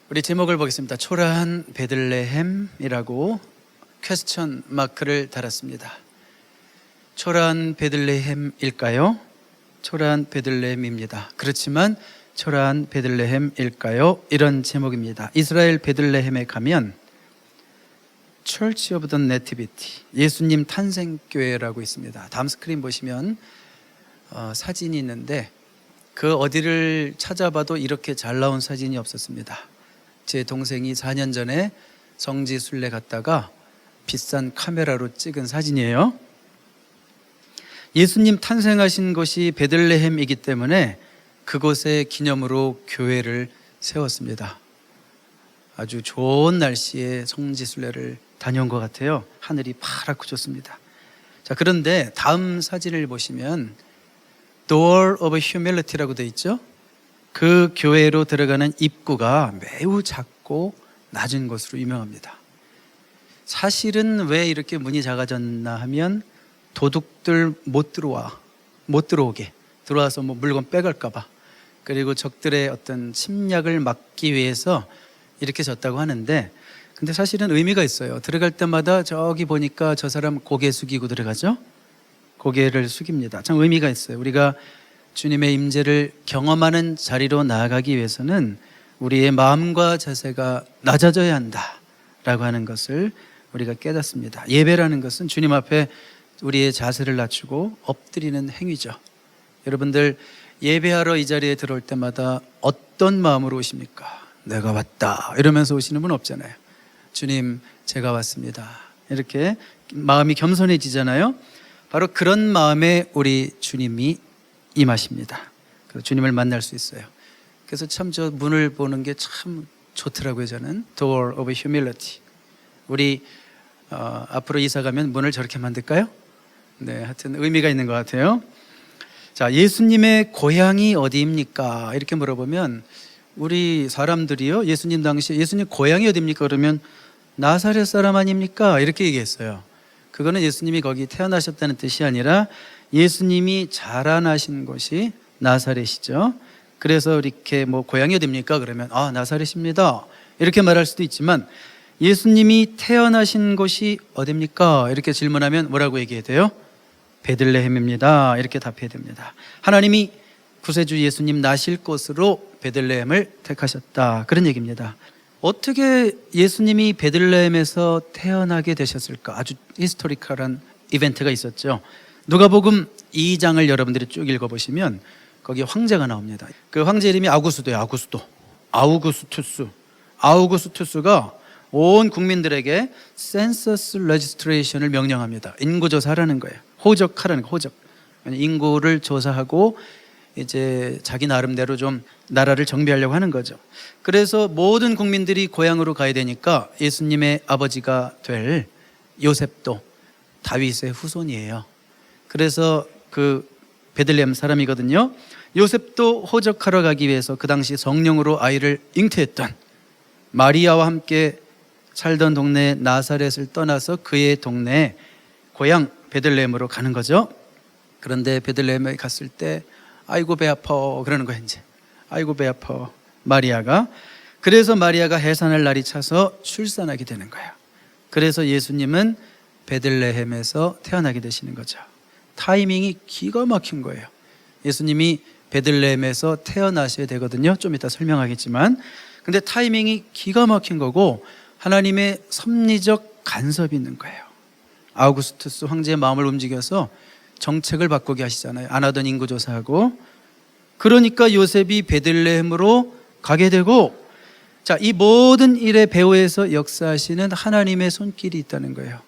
우리 제목을 보겠습니다. 초라한 베들레헴이라고 퀘스천 마크를 달았습니다. 초라한 베들레헴일까요? 초라한 베들레헴입니다. 그렇지만 초라한 베들레헴일까요? 이런 제목입니다. 이스라엘 베들레헴에 가면 Church of the Nativity, 예수님 탄생교회라고 있습니다. 다음 스크린 보시면 사진이 있는데 그 어디를 찾아봐도 이렇게 잘 나온 사진이 없었습니다. 제 동생이 4년 전에 성지순례 갔다가 비싼 카메라로 찍은 사진이에요. 예수님 탄생하신 곳이 베들레헴이기 때문에 그곳의 기념으로 교회를 세웠습니다. 아주 좋은 날씨에 성지순례를 다녀온 것 같아요. 하늘이 파랗고 좋습니다. 자, 그런데 다음 사진을 보시면 Door of Humility라고 되어 있죠. 그 교회로 들어가는 입구가 매우 작고 낮은 곳으로 유명합니다. 사실은 왜 이렇게 문이 작아졌나 하면 도둑들 못 들어오게 들어와서 물건 빼갈까 봐, 그리고 적들의 어떤 침략을 막기 위해서 이렇게 졌다고 하는데, 근데 사실은 의미가 있어요. 들어갈 때마다 저기 보니까 저 사람 고개 숙이고 들어가죠. 고개를 숙입니다. 참 의미가 있어요. 우리가 주님의 임재를 경험하는 자리로 나아가기 위해서는 우리의 마음과 자세가 낮아져야 한다라고 하는 것을 우리가 깨닫습니다. 예배라는 것은 주님 앞에 우리의 자세를 낮추고 엎드리는 행위죠. 여러분들 예배하러 이 자리에 들어올 때마다 어떤 마음으로 오십니까? 내가 왔다 이러면서 오시는 분 없잖아요. 주님, 제가 왔습니다. 이렇게 마음이 겸손해지잖아요. 바로 그런 마음에 우리 주님이 임하십니다. 그래서 주님을 만날 수 있어요. 그래서 참 저 문을 보는 게 참 좋더라고요. 저는 Door of Humility. 우리 앞으로 이사 가면 문을 저렇게 만들까요? 네, 하여튼 의미가 있는 것 같아요. 자, 예수님의 고향이 어디입니까? 이렇게 물어보면 우리 사람들이요, 예수님 당시에 예수님 고향이 어디입니까? 그러면 나사렛 사람 아닙니까? 이렇게 얘기했어요. 그거는 예수님이 거기 태어나셨다는 뜻이 아니라 예수님이 자라나신 곳이 나사렛이죠. 그래서 이렇게 고향이 어디입니까? 그러면 나사렛입니다 이렇게 말할 수도 있지만, 예수님이 태어나신 곳이 어디입니까? 이렇게 질문하면 뭐라고 얘기해야 돼요? 베들레헴입니다 이렇게 답해야 됩니다. 하나님이 구세주 예수님 나실 곳으로 베들레헴을 택하셨다, 그런 얘기입니다. 어떻게 예수님이 베들레헴에서 태어나게 되셨을까? 아주 히스토리컬한 이벤트가 있었죠. 누가복음 2장을 여러분들이 쭉 읽어보시면 거기 황제가 나옵니다. 그 황제 이름이 아우구스도예요. 아우구스투스가 온 국민들에게 센서스 레지스트레이션을 명령합니다. 인구조사하라는 거예요. 호적하라는 거예요. 호적. 인구를 조사하고 이제 자기 나름대로 좀 나라를 정비하려고 하는 거죠. 그래서 모든 국민들이 고향으로 가야 되니까 예수님의 아버지가 될 요셉도 다윗의 후손이에요. 그래서 그 베들레헴 사람이거든요. 요셉도 호적하러 가기 위해서 그 당시 성령으로 아이를 잉태했던 마리아와 함께 살던 동네 나사렛을 떠나서 그의 동네 고향 베들레헴으로 가는 거죠. 그런데 베들레헴에 갔을 때 아이고 배 아파 그러는 거예요. 이제 아이고 배 아파 마리아가. 그래서 마리아가 해산할 날이 차서 출산하게 되는 거예요. 그래서 예수님은 베들레헴에서 태어나게 되시는 거죠. 타이밍이 기가 막힌 거예요. 예수님이 베들레헴에서 태어나셔야 되거든요. 좀 이따 설명하겠지만, 근데 타이밍이 기가 막힌 거고 하나님의 섭리적 간섭이 있는 거예요. 아우구스투스 황제의 마음을 움직여서 정책을 바꾸게 하시잖아요. 안 하던 인구조사하고. 그러니까 요셉이 베들레헴으로 가게 되고, 자, 이 모든 일의 배후에서 역사하시는 하나님의 손길이 있다는 거예요.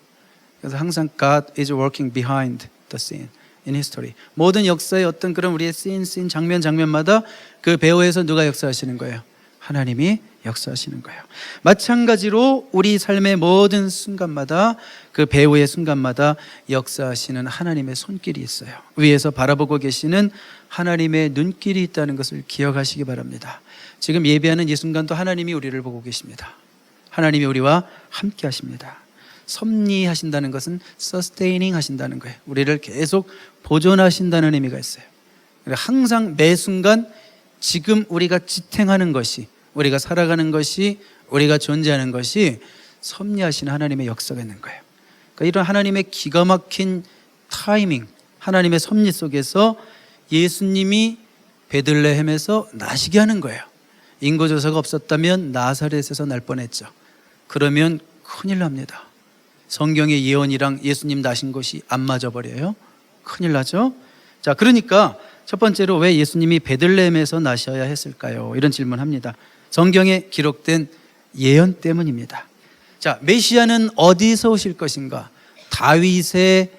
그래서 항상 God is working behind the scene in history. 모든 역사의 어떤 그런 우리의 씬 장면마다 그 배후에서 누가 역사하시는 거예요? 하나님이 역사하시는 거예요. 마찬가지로 우리 삶의 모든 순간마다 그 배후의 순간마다 역사하시는 하나님의 손길이 있어요. 위에서 바라보고 계시는 하나님의 눈길이 있다는 것을 기억하시기 바랍니다. 지금 예배하는 이 순간도 하나님이 우리를 보고 계십니다. 하나님이 우리와 함께 하십니다. 섭리하신다는 것은 sustaining 하신다는 거예요. 우리를 계속 보존하신다는 의미가 있어요. 항상 매 순간 지금 우리가 지탱하는 것이 우리가 살아가는 것이, 우리가 존재하는 것이 섭리하신 하나님의 역사가 있는 거예요. 그러니까 이런 하나님의 기가 막힌 타이밍, 하나님의 섭리 속에서 예수님이 베들레헴에서 나시게 하는 거예요. 인구조사가 없었다면 나사렛에서 날 뻔했죠. 그러면 큰일 납니다. 성경의 예언이랑 예수님 나신 것이 안 맞아버려요. 큰일 나죠. 자, 그러니까 첫 번째로 왜 예수님이 베들레헴에서 나셔야 했을까요? 이런 질문합니다. 성경에 기록된 예언 때문입니다. 자, 메시아는 어디서 오실 것인가? 다윗의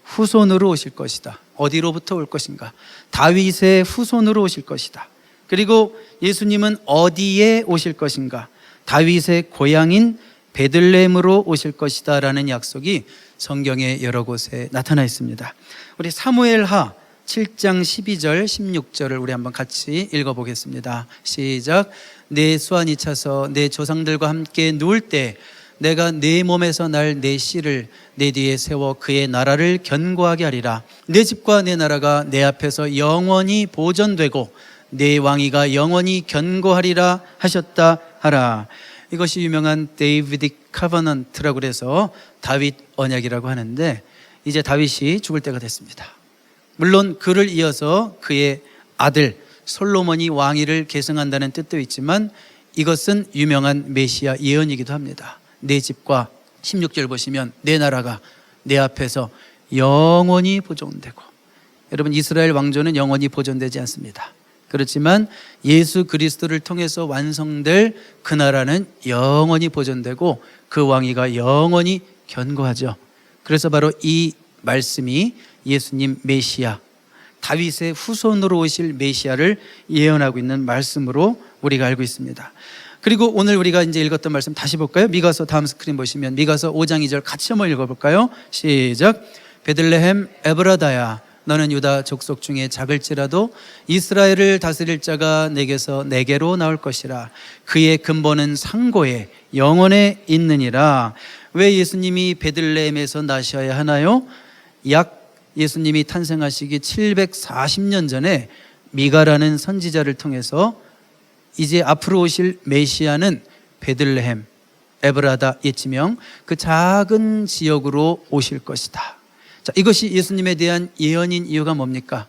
후손으로 오실 것이다. 어디로부터 올 것인가? 다윗의 후손으로 오실 것이다. 그리고 예수님은 어디에 오실 것인가? 다윗의 고향인 베들레헴으로 오실 것이다 라는 약속이 성경의 여러 곳에 나타나 있습니다. 우리 사무엘하 7장 12절 16절을 우리 한번 같이 읽어보겠습니다. 시작. 내 수완이 차서 내 조상들과 함께 누울 때 내가 내 몸에서 날 내 씨를 내 뒤에 세워 그의 나라를 견고하게 하리라. 내 집과 내 나라가 내 앞에서 영원히 보존되고 내 왕위가 영원히 견고하리라 하셨다 하라. 이것이 유명한 데이비딕 카버넌트라고 해서 다윗 언약이라고 하는데, 이제 다윗이 죽을 때가 됐습니다. 물론 그를 이어서 그의 아들 솔로몬이 왕위를 계승한다는 뜻도 있지만 이것은 유명한 메시아 예언이기도 합니다. 내 집과 16절 보시면 내 나라가 내 앞에서 영원히 보존되고, 여러분 이스라엘 왕조는 영원히 보존되지 않습니다. 그렇지만 예수 그리스도를 통해서 완성될 그 나라는 영원히 보존되고 그 왕위가 영원히 견고하죠. 그래서 바로 이 말씀이 예수님 메시아, 다윗의 후손으로 오실 메시아를 예언하고 있는 말씀으로 우리가 알고 있습니다. 그리고 오늘 우리가 이제 읽었던 말씀 다시 볼까요? 미가서 다음 스크린 보시면 미가서 5장 2절 같이 한번 읽어볼까요? 시작. 베들레헴 에브라다야 너는 유다 족속 중에 작을지라도 이스라엘을 다스릴 자가 내게서 내게로 나올 것이라. 그의 근본은 상고에 영원에 있느니라. 왜 예수님이 베들레헴에서 나셔야 하나요? 약 예수님이 탄생하시기 740년 전에 미가라는 선지자를 통해서 이제 앞으로 오실 메시아는 베들레헴, 에브라다 예지명 그 작은 지역으로 오실 것이다. 자, 이것이 예수님에 대한 예언인 이유가 뭡니까?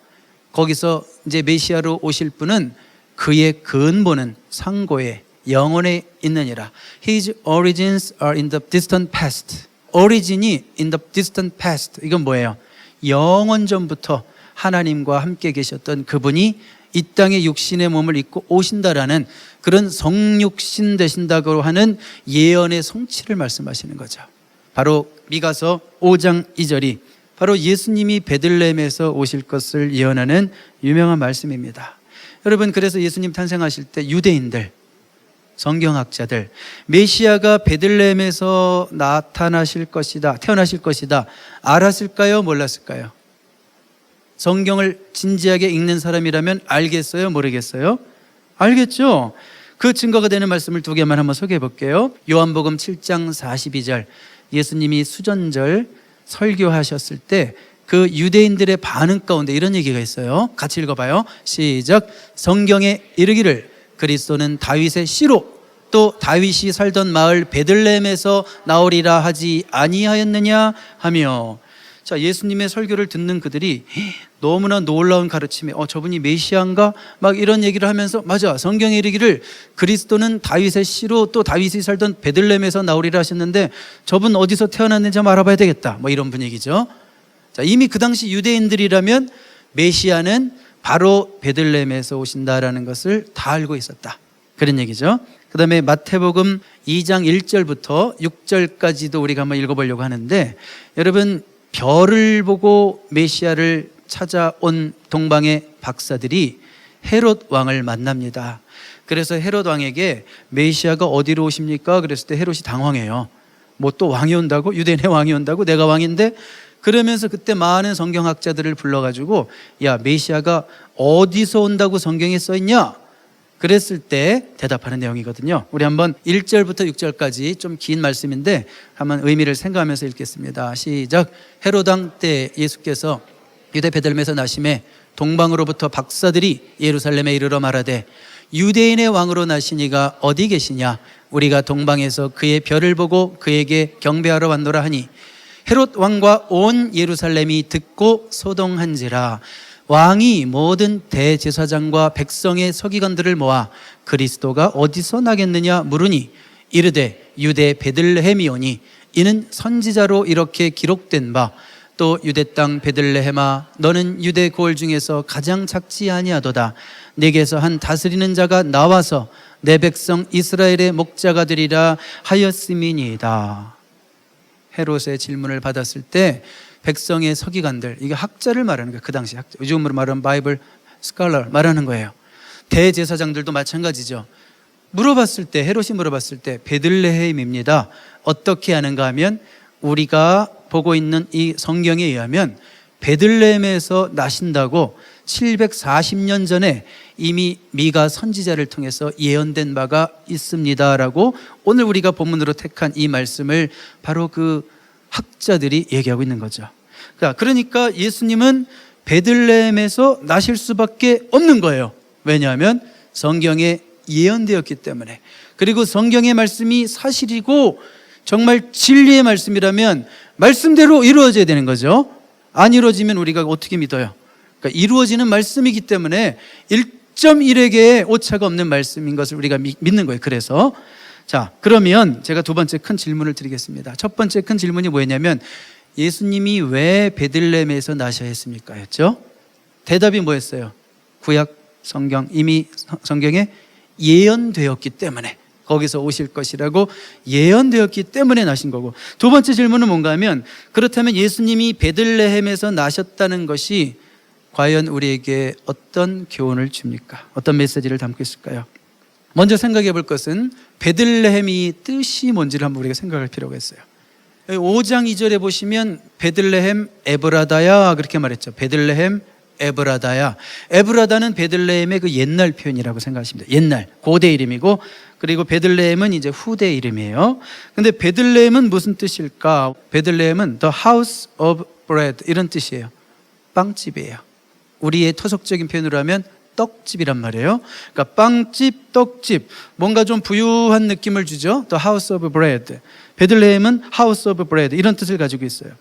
거기서 이제 메시아로 오실 분은 그의 근본은 상고에 영원에 있느니라. His origins are in the distant past. 오리진이 in the distant past. 이건 뭐예요? 영원 전부터 하나님과 함께 계셨던 그분이 이 땅에 육신의 몸을 입고 오신다라는 그런 성육신 되신다고 하는 예언의 성취를 말씀하시는 거죠. 바로 미가서 5장 2절이 바로 예수님이 베들레헴에서 오실 것을 예언하는 유명한 말씀입니다. 여러분, 그래서 예수님 탄생하실 때 유대인들, 성경학자들 메시아가 베들레헴에서 나타나실 것이다, 태어나실 것이다 알았을까요? 몰랐을까요? 성경을 진지하게 읽는 사람이라면 알겠어요? 모르겠어요? 알겠죠? 그 증거가 되는 말씀을 두 개만 한번 소개해 볼게요. 요한복음 7장 42절 예수님이 수전절 설교하셨을 때 그 유대인들의 반응 가운데 이런 얘기가 있어요. 같이 읽어봐요. 시작. 성경에 이르기를 그리스도는 다윗의 씨로 또 다윗이 살던 마을 베들레헴에서 나오리라 하지 아니하였느냐 하며. 자, 예수님의 설교를 듣는 그들이 너무나 놀라운 가르침에 저분이 메시아인가? 막 이런 얘기를 하면서 맞아, 성경에 이르기를 그리스도는 다윗의 씨로 또 다윗이 살던 베들레헴에서 나오리라 하셨는데 저분 어디서 태어났는지 한번 알아봐야 되겠다, 뭐 이런 분위기죠. 자, 이미 그 당시 유대인들이라면 메시아는 바로 베들레헴에서 오신다라는 것을 다 알고 있었다, 그런 얘기죠. 그 다음에 마태복음 2장 1절부터 6절까지도 우리가 한번 읽어보려고 하는데, 여러분 별을 보고 메시아를 찾아온 동방의 박사들이 헤롯 왕을 만납니다. 그래서 헤롯 왕에게 메시아가 어디로 오십니까? 그랬을 때 헤롯이 당황해요. 뭐 또 왕이 온다고? 유대인의 왕이 온다고? 내가 왕인데? 그러면서 그때 많은 성경학자들을 불러가지고 야, 메시아가 어디서 온다고 성경에 써있냐? 그랬을 때 대답하는 내용이거든요. 우리 한번 1절부터 6절까지 좀 긴 말씀인데 한번 의미를 생각하면서 읽겠습니다. 시작. 헤롯 왕 때 예수께서 유대 베들레헴에서 나심에 동방으로부터 박사들이 예루살렘에 이르러 말하되 유대인의 왕으로 나신 이가 어디 계시냐? 우리가 동방에서 그의 별을 보고 그에게 경배하러 왔노라 하니 헤롯 왕과 온 예루살렘이 듣고 소동한지라. 왕이 모든 대제사장과 백성의 서기관들을 모아 그리스도가 어디서 나겠느냐 물으니 이르되 유대 베들레헴이오니 이는 선지자로 이렇게 기록된 바 또 유대 땅 베들레헴아 너는 유대 고을 중에서 가장 작지 아니하도다. 내게서 한 다스리는 자가 나와서 내 백성 이스라엘의 목자가 되리라 하였음이니이다. 헤롯의 질문을 받았을 때 백성의 서기관들, 이게 학자를 말하는 거예요. 그 당시 학자, 요즘으로 말하면 바이블 스칼러 말하는 거예요. 대제사장들도 마찬가지죠. 물어봤을 때, 헤롯이 물어봤을 때 베들레헴입니다. 어떻게 아는가 하면 우리가 보고 있는 이 성경에 의하면 베들레헴에서 나신다고 740년 전에 이미 미가 선지자를 통해서 예언된 바가 있습니다라고 오늘 우리가 본문으로 택한 이 말씀을 바로 그 학자들이 얘기하고 있는 거죠. 그러니까 예수님은 베들레헴에서 나실 수밖에 없는 거예요. 왜냐하면 성경에 예언되었기 때문에. 그리고 성경의 말씀이 사실이고 정말 진리의 말씀이라면 말씀대로 이루어져야 되는 거죠. 안 이루어지면 우리가 어떻게 믿어요? 그러니까 이루어지는 말씀이기 때문에 1.1에게 오차가 없는 말씀인 것을 우리가 믿는 거예요. 그래서 자, 그러면 제가 두 번째 큰 질문을 드리겠습니다. 첫 번째 큰 질문이 뭐였냐면 예수님이 왜 베들레헴에서 나셔야 했습니까? 였죠? 대답이 뭐였어요? 구약 성경, 이미 성경에 예언되었기 때문에 거기서 오실 것이라고 예언되었기 때문에 나신 거고, 두 번째 질문은 뭔가 하면 그렇다면 예수님이 베들레헴에서 나셨다는 것이 과연 우리에게 어떤 교훈을 줍니까? 어떤 메시지를 담고 있을까요? 먼저 생각해 볼 것은 베들레헴이 뜻이 뭔지를 한번 우리가 생각할 필요가 있어요. 5장 2절에 보시면 베들레헴 에브라다야 그렇게 말했죠. 베들레헴 에브라다야. 에브라다는 베들레헴의 그 옛날 표현이라고 생각하시면 돼요. 옛날, 고대 이름이고, 그리고 베들레헴은 이제 후대 이름이에요. 근데 베들레헴은 무슨 뜻일까? 베들레헴은 the house of bread 이런 뜻이에요. 빵집이에요. 우리의 토속적인 표현으로 하면 떡집이란 말이에요. 그러니까 빵집, 떡집, 뭔가 좀 부유한 느낌을 주죠. The house of bread. 베들레헴은 house of bread 이런 뜻을 가지고 있어요.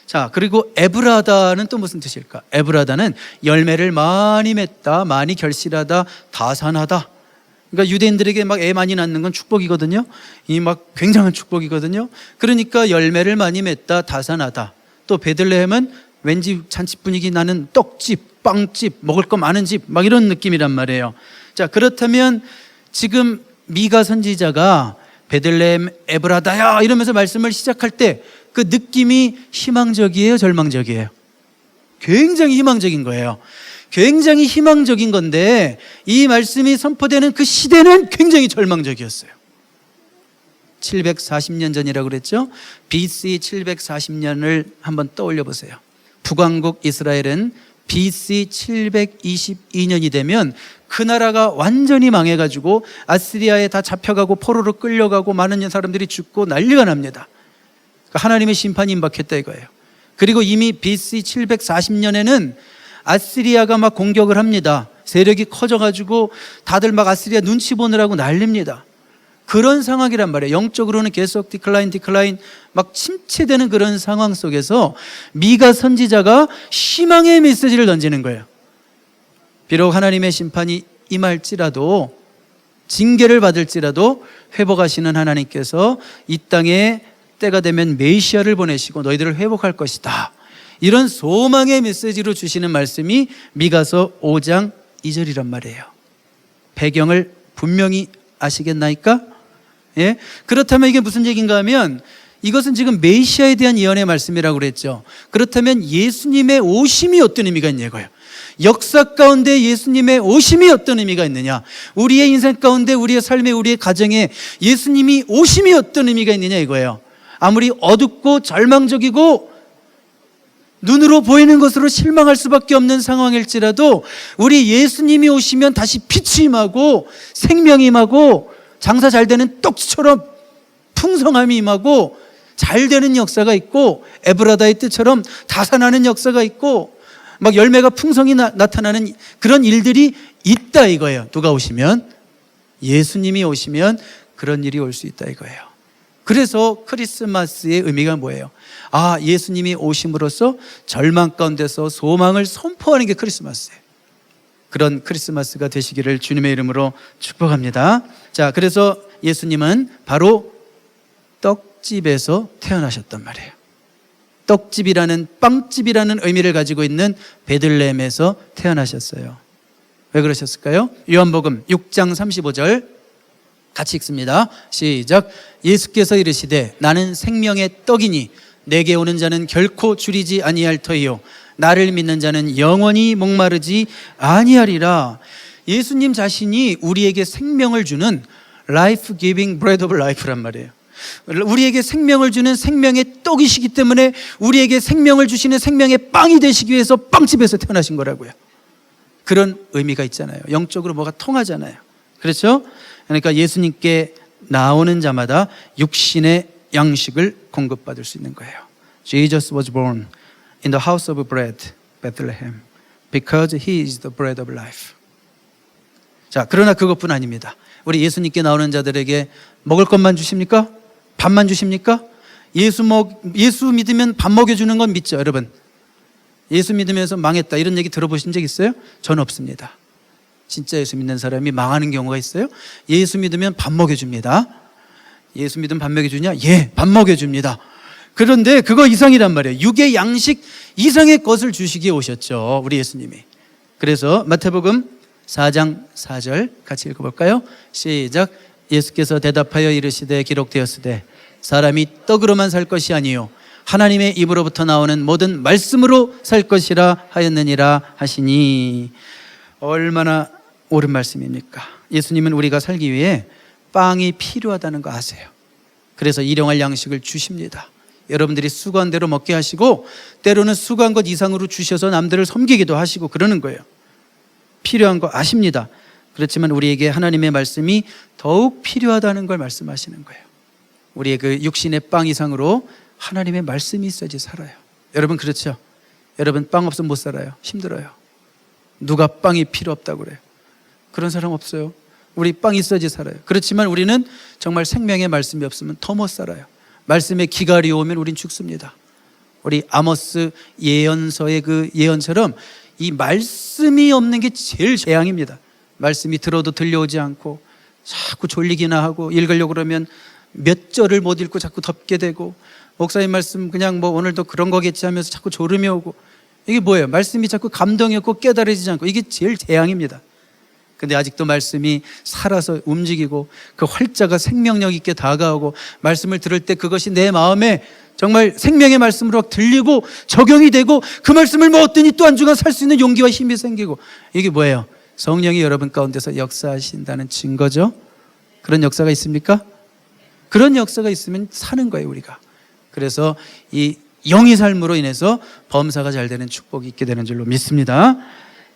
자, 그리고 에브라다는 또 무슨 뜻일까? 에브라다는 열매를 많이 맺다, 많이 결실하다, 다산하다. 그러니까 유대인들에게 막 애 많이 낳는 건 축복이거든요. 이 막 굉장한 축복이거든요. 그러니까 열매를 많이 맺다, 다산하다. 또 베들레헴은 왠지 잔치 분위기 나는 떡집, 빵집, 먹을 거 많은 집, 막 이런 느낌이란 말이에요. 자, 그렇다면 지금 미가 선지자가 베들레헴 에브라다야 이러면서 말씀을 시작할 때 그 느낌이 희망적이에요, 절망적이에요? 굉장히 희망적인 거예요. 굉장히 희망적인 건데 이 말씀이 선포되는 그 시대는 굉장히 절망적이었어요. 740년 전이라고 그랬죠? BC 740년을 한번 떠올려 보세요. 북왕국 이스라엘은 BC 722년이 되면 그 나라가 완전히 망해가지고 아시리아에 다 잡혀가고 포로로 끌려가고 많은 사람들이 죽고 난리가 납니다. 하나님의 심판이 임박했다 이거예요. 그리고 이미 BC 740년에는 아시리아가 막 공격을 합니다. 세력이 커져가지고 다들 막 아시리아 눈치 보느라고 난립니다. 그런 상황이란 말이에요. 영적으로는 계속 디클라인 막 침체되는 그런 상황 속에서 미가 선지자가 희망의 메시지를 던지는 거예요. 비록 하나님의 심판이 임할지라도, 징계를 받을지라도 회복하시는 하나님께서 이 땅에 때가 되면 메시아를 보내시고 너희들을 회복할 것이다. 이런 소망의 메시지로 주시는 말씀이 미가서 5장 2절이란 말이에요. 배경을 분명히 아시겠나이까? 예? 그렇다면 이게 무슨 얘기인가 하면 이것은 지금 메시아에 대한 예언의 말씀이라고 그랬죠. 그렇다면 예수님의 오심이 어떤 의미가 있는 거예요? 역사 가운데 예수님의 오심이 어떤 의미가 있느냐? 우리의 인생 가운데, 우리의 삶에, 우리의 가정에 예수님이 오심이 어떤 의미가 있느냐 이거예요. 아무리 어둡고 절망적이고 눈으로 보이는 것으로 실망할 수밖에 없는 상황일지라도 우리 예수님이 오시면 다시 빛이 임하고 생명이 임하고 장사 잘 되는 떡처럼 풍성함이 임하고 잘 되는 역사가 있고 에브라다의 뜻처럼 다산하는 역사가 있고 막 열매가 풍성히 나타나는 그런 일들이 있다 이거예요. 누가 오시면? 예수님이 오시면 그런 일이 올 수 있다 이거예요. 그래서 크리스마스의 의미가 뭐예요? 아, 예수님이 오심으로써 절망 가운데서 소망을 선포하는 게 크리스마스예요. 그런 크리스마스가 되시기를 주님의 이름으로 축복합니다. 자, 그래서 예수님은 바로 떡집에서 태어나셨단 말이에요. 떡집이라는, 빵집이라는 의미를 가지고 있는 베들레헴에서 태어나셨어요. 왜 그러셨을까요? 요한복음 6장 35절 같이 읽습니다. 시작. 예수께서 이르시되 나는 생명의 떡이니 내게 오는 자는 결코 줄이지 아니할 터이요 나를 믿는 자는 영원히 목마르지 아니하리라. 예수님 자신이 우리에게 생명을 주는 life giving bread of life란 말이에요. 우리에게 생명을 주는 생명의 떡이시기 때문에 우리에게 생명을 주시는 생명의 빵이 되시기 위해서 빵집에서 태어나신 거라고요. 그런 의미가 있잖아요. 영적으로 뭐가 통하잖아요. 그렇죠? 그러니까 예수님께 나오는 자마다 육신의 양식을 공급받을 수 있는 거예요. Jesus was born in the house of bread, Bethlehem, because he is the bread of life. 자, 그러나 그것뿐 아닙니다. 우리 예수님께 나오는 자들에게 먹을 것만 주십니까? 밥만 주십니까? 예수 믿으면 밥 먹여주는 건 믿죠, 여러분? 예수 믿으면서 망했다 이런 얘기 들어보신 적 있어요? 저는 없습니다. 진짜 예수 믿는 사람이 망하는 경우가 있어요? 예수 믿으면 밥 먹여줍니다. 예수 믿으면 밥 먹여주냐? 예, 밥 먹여줍니다. 그런데 그거 이상이란 말이에요. 육의 양식 이상의 것을 주시기에 오셨죠, 우리 예수님이. 그래서 마태복음 4장 4절 같이 읽어볼까요? 시작. 예수께서 대답하여 이르시되 기록되었으되 사람이 떡으로만 살 것이 아니요 하나님의 입으로부터 나오는 모든 말씀으로 살 것이라 하였느니라 하시니. 얼마나 옳은 말씀입니까? 예수님은 우리가 살기 위해 빵이 필요하다는 거 아세요? 그래서 일용할 양식을 주십니다. 여러분들이 수고한 대로 먹게 하시고 때로는 수고한 것 이상으로 주셔서 남들을 섬기기도 하시고 그러는 거예요. 필요한 거 아십니다. 그렇지만 우리에게 하나님의 말씀이 더욱 필요하다는 걸 말씀하시는 거예요. 우리의 그 육신의 빵 이상으로 하나님의 말씀이 있어야지 살아요. 여러분 그렇죠? 여러분 빵 없으면 못 살아요. 힘들어요. 누가 빵이 필요 없다고 그래요? 그런 사람 없어요. 우리 빵 있어야지 살아요. 그렇지만 우리는 정말 생명의 말씀이 없으면 더 못 살아요. 말씀의 기갈이 오면 우린 죽습니다. 우리 아모스 예언서의 그 예언처럼 이 말씀이 없는 게 제일 재앙입니다. 말씀이 들어도 들려오지 않고 자꾸 졸리기나 하고 읽으려고 그러면 몇 절을 못 읽고 자꾸 덮게 되고 목사님 말씀 그냥 뭐 오늘도 그런 거겠지 하면서 자꾸 졸음이 오고 이게 뭐예요? 말씀이 자꾸 감동이 없고 깨달아지지 않고 이게 제일 재앙입니다. 근데 아직도 말씀이 살아서 움직이고 그 활자가 생명력 있게 다가오고 말씀을 들을 때 그것이 내 마음에 정말 생명의 말씀으로 들리고 적용이 되고 그 말씀을 먹었더니 또 한 주간 살 수 있는 용기와 힘이 생기고 이게 뭐예요? 성령이 여러분 가운데서 역사하신다는 증거죠. 그런 역사가 있습니까? 그런 역사가 있으면 사는 거예요, 우리가. 그래서 이 영의 삶으로 인해서 범사가 잘 되는 축복이 있게 되는 줄로 믿습니다.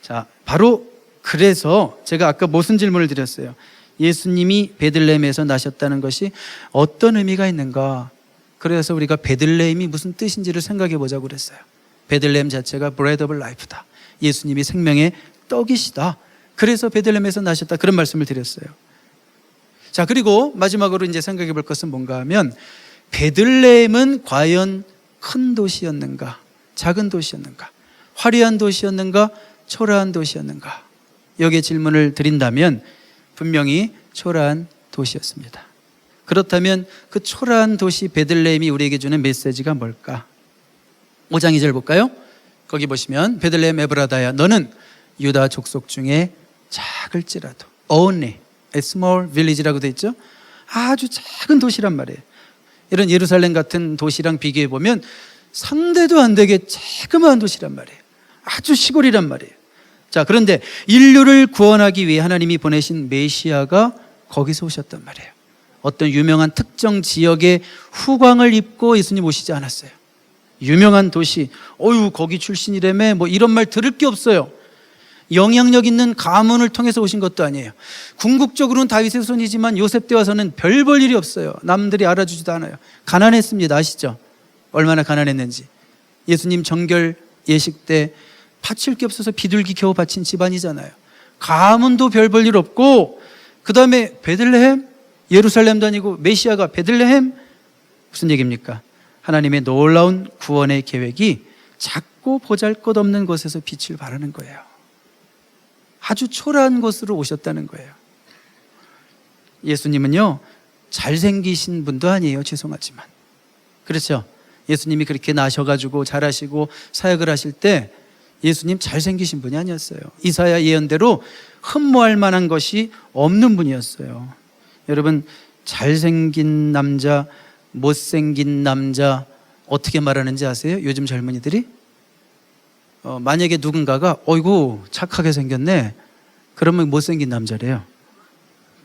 자, 바로 그래서 제가 아까 무슨 질문을 드렸어요? 예수님이 베들레헴에서 나셨다는 것이 어떤 의미가 있는가? 그래서 우리가 베들레헴이 무슨 뜻인지를 생각해 보자고 그랬어요. 베들레헴 자체가 bread of life다. 예수님이 생명의 떡이시다. 그래서 베들레헴에서 나셨다. 그런 말씀을 드렸어요. 자, 그리고 마지막으로 이제 생각해 볼 것은 뭔가 하면 베들레헴은 과연 큰 도시였는가? 작은 도시였는가? 화려한 도시였는가? 초라한 도시였는가? 여기에 질문을 드린다면 분명히 초라한 도시였습니다. 그렇다면 그 초라한 도시 베들레헴이 우리에게 주는 메시지가 뭘까? 5장 2절 볼까요? 거기 보시면 베들레헴 에브라다야 너는 유다 족속 중에 작을지라도 only a small village라고 되어 있죠. 아주 작은 도시란 말이에요. 이런 예루살렘 같은 도시랑 비교해 보면 상대도 안 되게 조그마한 도시란 말이에요. 아주 시골이란 말이에요. 자, 그런데 인류를 구원하기 위해 하나님이 보내신 메시아가 거기서 오셨단 말이에요. 어떤 유명한 특정 지역의 후광을 입고 예수님 오시지 않았어요. 유명한 도시, 어유 거기 출신이라며 뭐 이런 말 들을 게 없어요. 영향력 있는 가문을 통해서 오신 것도 아니에요. 궁극적으로는 다윗의 손이지만 요셉 때 와서는 별 볼 일이 없어요. 남들이 알아주지도 않아요. 가난했습니다. 아시죠? 얼마나 가난했는지. 예수님 정결 예식 때 바칠 게 없어서 비둘기 겨우 바친 집안이잖아요. 가문도 별 볼 일 없고, 그 다음에 베들레헴, 예루살렘도 아니고 메시아가 베들레헴, 무슨 얘기입니까? 하나님의 놀라운 구원의 계획이 작고 보잘것없는 곳에서 빛을 발하는 거예요. 아주 초라한 곳으로 오셨다는 거예요. 예수님은요, 잘생기신 분도 아니에요. 죄송하지만. 그렇죠? 예수님이 그렇게 나셔가지고 잘하시고 사역을 하실 때 예수님 잘생기신 분이 아니었어요. 이사야 예언대로 흠모할 만한 것이 없는 분이었어요. 여러분, 잘생긴 남자, 못생긴 남자 어떻게 말하는지 아세요? 요즘 젊은이들이? 만약에 누군가가 어이구 착하게 생겼네, 그러면 못생긴 남자래요.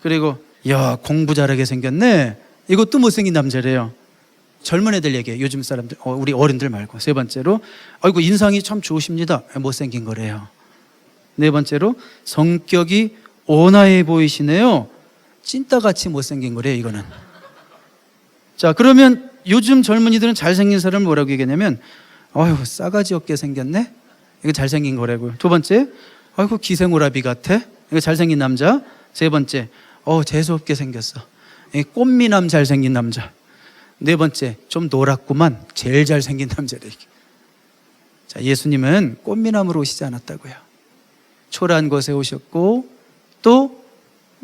그리고 야 공부 잘하게 생겼네, 이것도 못생긴 남자래요. 젊은 애들 얘기해요. 요즘 사람들, 우리 어른들 말고. 세 번째로 아이고 인상이 참 좋으십니다, 못생긴 거래요. 네 번째로 성격이 온화해 보이시네요, 찐따같이 못생긴 거래요. 이거는. 자, 그러면 요즘 젊은이들은 잘생긴 사람을 뭐라고 얘기하냐면 아이고 싸가지 없게 생겼네, 이거 잘생긴 거라고요. 두 번째, 아이고 기생오라비 같아, 이거 잘생긴 남자. 세 번째, 재수없게 생겼어, 꽃미남 잘생긴 남자. 네 번째, 좀 노랗구만, 제일 잘생긴 남자래. 자, 예수님은 꽃미남으로 오시지 않았다고요. 초라한 곳에 오셨고, 또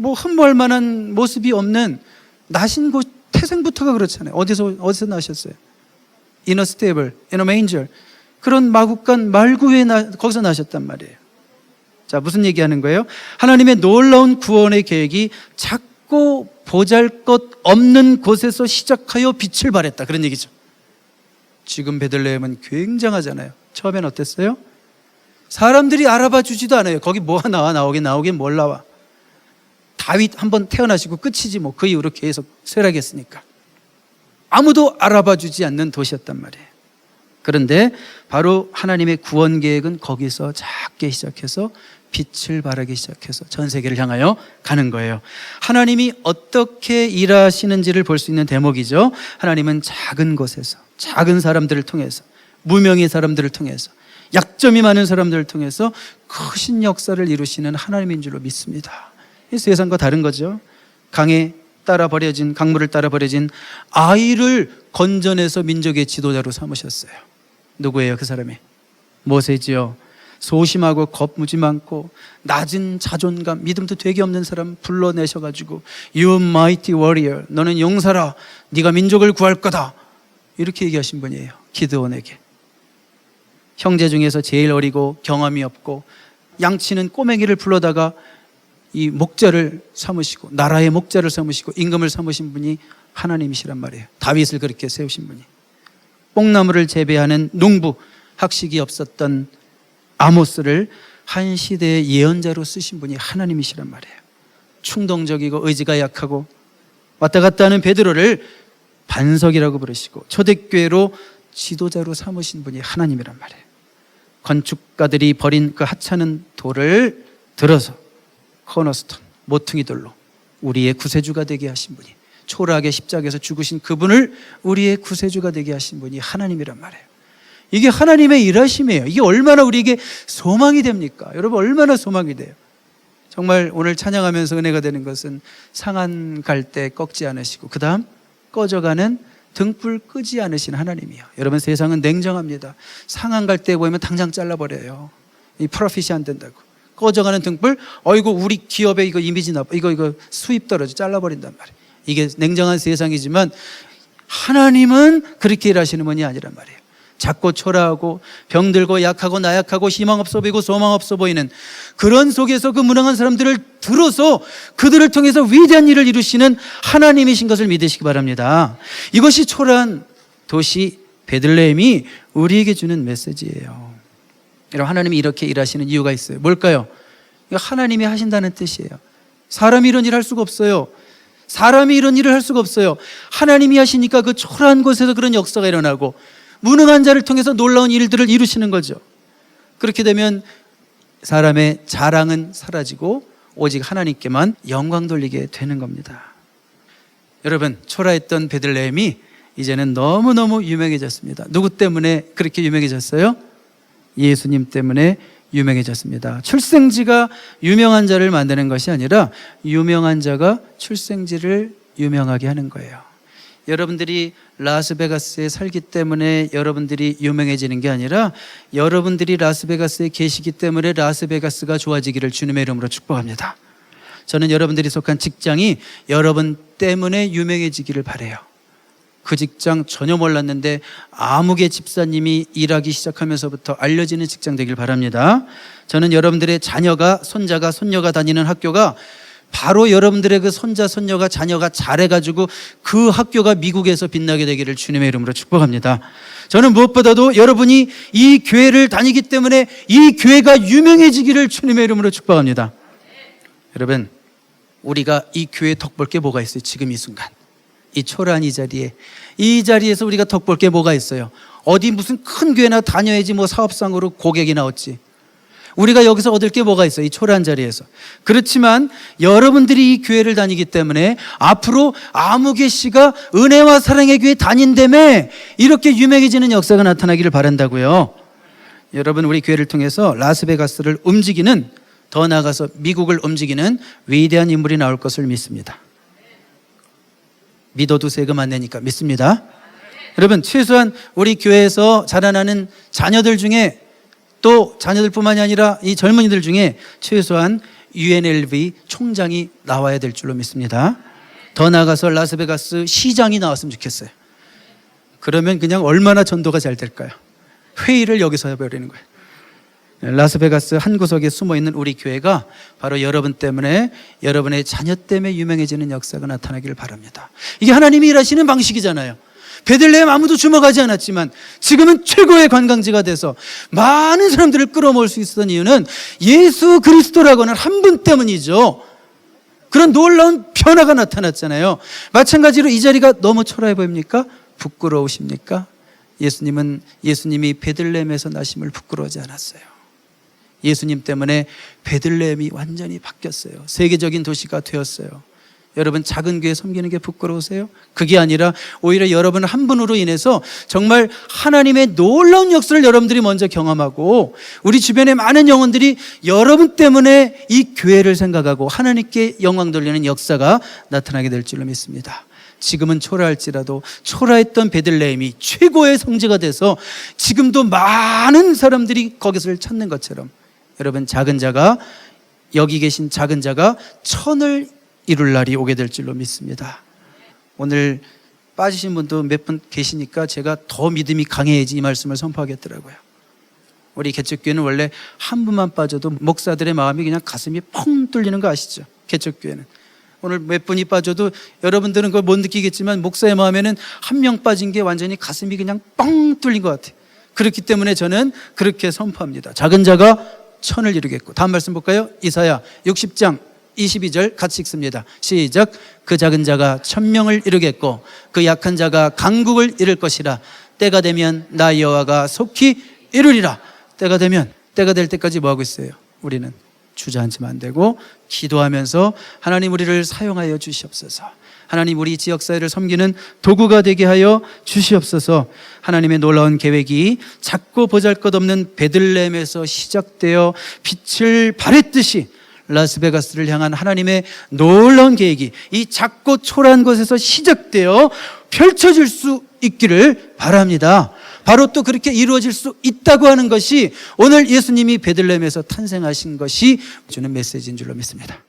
뭐 흠모할 만한 모습이 없는, 나신 곳 태생부터가 그렇잖아요. 어디서 나셨어요? In a stable, in a manger. 그런 마구간 말구에 거기서 나셨단 말이에요. 자, 무슨 얘기하는 거예요? 하나님의 놀라운 구원의 계획이 작고 보잘것없는 곳에서 시작하여 빛을 발했다, 그런 얘기죠. 지금 베들레헴은 굉장하잖아요. 처음엔 어땠어요? 사람들이 알아봐 주지도 않아요. 거기 뭐가 나오긴 뭘 나와. 다윗 한번 태어나시고 끝이지 뭐. 그 이후로 계속 쇠락했으니까 아무도 알아봐 주지 않는 도시였단 말이에요. 그런데 바로 하나님의 구원 계획은 거기서 작게 시작해서 빛을 발하기 시작해서 전 세계를 향하여 가는 거예요. 하나님이 어떻게 일하시는지를 볼 수 있는 대목이죠. 하나님은 작은 곳에서, 작은 사람들을 통해서, 무명의 사람들을 통해서, 약점이 많은 사람들을 통해서 크신 역사를 이루시는 하나님인 줄로 믿습니다. 이 세상과 다른 거죠. 강물을 따라 버려진 아이를 건져내서 민족의 지도자로 삼으셨어요. 누구예요? 그 사람이 모세지요. 소심하고 겁무지 많고 낮은 자존감, 믿음도 되게 없는 사람 불러내셔가지고 You mighty warrior, 너는 용사라, 네가 민족을 구할 거다, 이렇게 얘기하신 분이에요. 기드온에게. 형제 중에서 제일 어리고 경험이 없고 양치는 꼬맹이를 불러다가 이 목자를 삼으시고, 나라의 목자를 삼으시고 임금을 삼으신 분이 하나님이시란 말이에요. 다윗을 그렇게 세우신 분이. 뽕나무를 재배하는 농부, 학식이 없었던 아모스를 한 시대의 예언자로 쓰신 분이 하나님이시란 말이에요. 충동적이고 의지가 약하고 왔다 갔다 하는 베드로를 반석이라고 부르시고 초대교회로 지도자로 삼으신 분이 하나님이란 말이에요. 건축가들이 버린 그 하찮은 돌을 들어서 코너스톤, 모퉁이 돌로 우리의 구세주가 되게 하신 분이, 초라하게 십자가에서 죽으신 그분을 우리의 구세주가 되게 하신 분이 하나님이란 말이에요. 이게 하나님의 일하심이에요. 이게 얼마나 우리에게 소망이 됩니까? 여러분, 얼마나 소망이 돼요. 정말 오늘 찬양하면서 은혜가 되는 것은 상한 갈 때 꺾지 않으시고 그 다음 꺼져가는 등불 끄지 않으신 하나님이요. 여러분, 세상은 냉정합니다. 상한 갈 때 보이면 당장 잘라버려요. 이 프로핏이 안 된다고. 꺼져가는 등불, 이거 우리 기업에 이거 이미지 나빠, 이거 수입 떨어져, 잘라버린단 말이에요. 이게 냉정한 세상이지만 하나님은 그렇게 일하시는 분이 아니란 말이에요. 작고 초라하고 병들고 약하고 나약하고 희망 없어 보이고 소망 없어 보이는 그런 속에서 그 무능한 사람들을 들어서 그들을 통해서 위대한 일을 이루시는 하나님이신 것을 믿으시기 바랍니다. 이것이 초라한 도시 베들레헴이 우리에게 주는 메시지예요. 여러분, 하나님이 이렇게 일하시는 이유가 있어요. 뭘까요? 하나님이 하신다는 뜻이에요. 사람이 이런 일을 할 수가 없어요. 사람이 이런 일을 할 수가 없어요. 하나님이 하시니까 그 초라한 곳에서 그런 역사가 일어나고 무능한 자를 통해서 놀라운 일들을 이루시는 거죠. 그렇게 되면 사람의 자랑은 사라지고 오직 하나님께만 영광 돌리게 되는 겁니다. 여러분, 초라했던 베들레헴이 이제는 너무너무 유명해졌습니다. 누구 때문에 그렇게 유명해졌어요? 예수님 때문에 유명해졌습니다. 출생지가 유명한 자를 만드는 것이 아니라 유명한 자가 출생지를 유명하게 하는 거예요. 여러분들이 라스베가스에 살기 때문에 여러분들이 유명해지는 게 아니라 여러분들이 라스베가스에 계시기 때문에 라스베가스가 좋아지기를 주님의 이름으로 축복합니다. 저는 여러분들이 속한 직장이 여러분 때문에 유명해지기를 바라요. 그 직장 전혀 몰랐는데 아무개 집사님이 일하기 시작하면서부터 알려지는 직장 되길 바랍니다. 저는 여러분들의 자녀가, 손자가, 손녀가 다니는 학교가 바로 여러분들의 그 손자, 손녀가, 자녀가 잘해가지고 그 학교가 미국에서 빛나게 되기를 주님의 이름으로 축복합니다. 저는 무엇보다도 여러분이 이 교회를 다니기 때문에 이 교회가 유명해지기를 주님의 이름으로 축복합니다. 여러분, 우리가 이 교회에 덕볼 게 뭐가 있어요? 지금 이 순간 이 초라한 이 자리에서 우리가 덕볼 게 뭐가 있어요? 어디 무슨 큰 교회나 다녀야지 뭐 사업상으로 고객이 나왔지. 우리가 여기서 얻을 게 뭐가 있어요? 이 초라한 자리에서. 그렇지만 여러분들이 이 교회를 다니기 때문에 앞으로 아무개 씨가 은혜와 사랑의 교회 다닌다며 이렇게 유명해지는 역사가 나타나기를 바란다고요. 여러분, 우리 교회를 통해서 라스베가스를 움직이는, 더 나아가서 미국을 움직이는 위대한 인물이 나올 것을 믿습니다. 믿어도 세금 안 내니까 믿습니다. 여러분, 최소한 우리 교회에서 자라나는 자녀들 중에, 또 자녀들뿐만이 아니라 이 젊은이들 중에 최소한 UNLV 총장이 나와야 될 줄로 믿습니다. 더 나아가서 라스베가스 시장이 나왔으면 좋겠어요. 그러면 그냥 얼마나 전도가 잘 될까요? 회의를 여기서 해버리는 거예요. 라스베가스 한 구석에 숨어있는 우리 교회가 바로 여러분 때문에, 여러분의 자녀 때문에 유명해지는 역사가 나타나기를 바랍니다. 이게 하나님이 일하시는 방식이잖아요. 베들레헴 아무도 주목하지 않았지만 지금은 최고의 관광지가 돼서 많은 사람들을 끌어모을 수 있었던 이유는 예수 그리스도라고 하는 한 분 때문이죠. 그런 놀라운 변화가 나타났잖아요. 마찬가지로 이 자리가 너무 초라해 보입니까? 부끄러우십니까? 예수님이 베들레헴에서 나심을 부끄러워하지 않았어요. 예수님 때문에 베들레헴이 완전히 바뀌었어요. 세계적인 도시가 되었어요. 여러분, 작은 교회 섬기는 게 부끄러우세요? 그게 아니라 오히려 여러분 한 분으로 인해서 정말 하나님의 놀라운 역사를 여러분들이 먼저 경험하고 우리 주변의 많은 영혼들이 여러분 때문에 이 교회를 생각하고 하나님께 영광 돌리는 역사가 나타나게 될 줄로 믿습니다. 지금은 초라할지라도 초라했던 베들레헴이 최고의 성지가 돼서 지금도 많은 사람들이 거기서 찾는 것처럼 여러분, 여기 계신 작은 자가 천을 이룰 날이 오게 될 줄로 믿습니다. 오늘 빠지신 분도 몇 분 계시니까 제가 더 믿음이 강해야지 이 말씀을 선포하겠더라고요. 우리 개척교회는 원래 한 분만 빠져도 목사들의 마음이 그냥 가슴이 펑 뚫리는 거 아시죠? 개척교회는 오늘 몇 분이 빠져도 여러분들은 그걸 못 느끼겠지만 목사의 마음에는 한 명 빠진 게 완전히 가슴이 그냥 뻥 뚫린 것 같아요. 그렇기 때문에 저는 그렇게 선포합니다. 작은 자가 천을 이루겠고. 다음 말씀 볼까요? 이사야 60장 22절 같이 읽습니다. 시작. 그 작은 자가 1000명을 이루겠고 그 약한 자가 강국을 이룰 것이라. 때가 되면 나 여호와가 속히 이루리라. 때가 될 때까지 뭐 하고 있어요? 우리는 주저앉으면 안 되고 기도하면서 하나님 우리를 사용하여 주시옵소서. 하나님 우리 지역사회를 섬기는 도구가 되게 하여 주시옵소서. 하나님의 놀라운 계획이 작고 보잘것없는 베들레헴에서 시작되어 빛을 발했듯이 라스베가스를 향한 하나님의 놀라운 계획이 이 작고 초라한 곳에서 시작되어 펼쳐질 수 있기를 바랍니다. 바로 또 그렇게 이루어질 수 있다고 하는 것이 오늘 예수님이 베들레헴에서 탄생하신 것이 주는 메시지인 줄로 믿습니다.